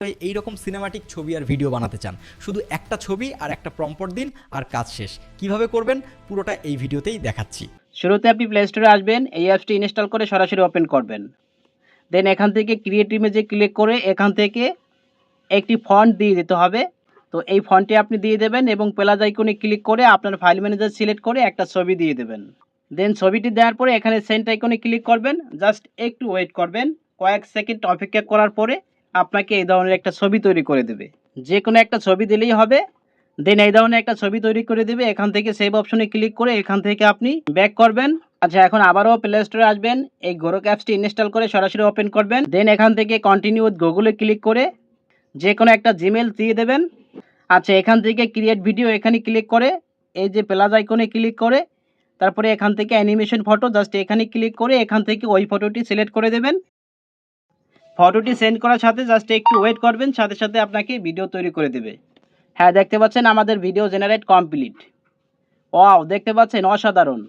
এইরকম সিনেমাটিক ছবি আর ভিডিও বানাতে চান, শুধু একটা ছবি আর একটা প্রম্পট দিন আর কাজ শেষ। কিভাবে করবেন পুরোটা এই ভিডিওতেই দেখাচ্ছি। শুরুতে আপনি প্লে স্টোরে আসবেন, এই অ্যাপসটি ইনস্টল করে সরাসরি ওপেন করবেন। দেন এখান থেকে ক্রিয়েট ইমেজে ক্লিক করে এখান থেকে একটি ফন্ট দিয়ে দিতে হবে। তো এই ফন্টটি আপনি দিয়ে দেবেন এবং প্লাস আইকনে ক্লিক করে আপনার ফাইল ম্যানেজার সিলেক্ট করে একটা ছবি দিয়ে দেবেন। দেন ছবিটি দেওয়ার পরে এখানে সেন্ড আইকনে ক্লিক করবেন, জাস্ট একটু ওয়েট করবেন। কয়েক সেকেন্ড অপেক্ষা করার পরে আপনাকে এই ধরনের একটা ছবি তৈরি করে দেবে। যে কোনো একটা ছবি দিলেই হবে। দেন এই ধরনের একটা ছবি তৈরি করে দেবে। এখান থেকে সেভ অপশনে ক্লিক করে এখান থেকে আপনি ব্যাক করবেন। আচ্ছা, এখন আবারও প্লে স্টোরে আসবেন, এই গোরক অ্যাপসটি ইনস্টল করে সরাসরি ওপেন করবেন। দেন এখান থেকে কন্টিনিউ উইথ গুগলে ক্লিক করে যে কোনো একটা জিমেল দিয়ে দেবেন। আচ্ছা, এখান থেকে ক্রিয়েট ভিডিও এখানে ক্লিক করে এই যে প্লাস আইকনে ক্লিক করে তারপরে এখান থেকে অ্যানিমেশন ফটো জাস্ট এখানে ক্লিক করে এখান থেকে ওই ফটোটি সিলেক্ট করে দেবেন। ফটোটি সেন্ড করার সাথে জাস্ট একটু ওয়েট করবেন, সাথে সাথে আপনাকে ভিডিও তৈরি করে দেবে। হ্যাঁ, দেখতে পাচ্ছেন আমাদের ভিডিও জেনারেট কমপ্লিট। ওয়াও, দেখতে পাচ্ছেন অসাধারণ।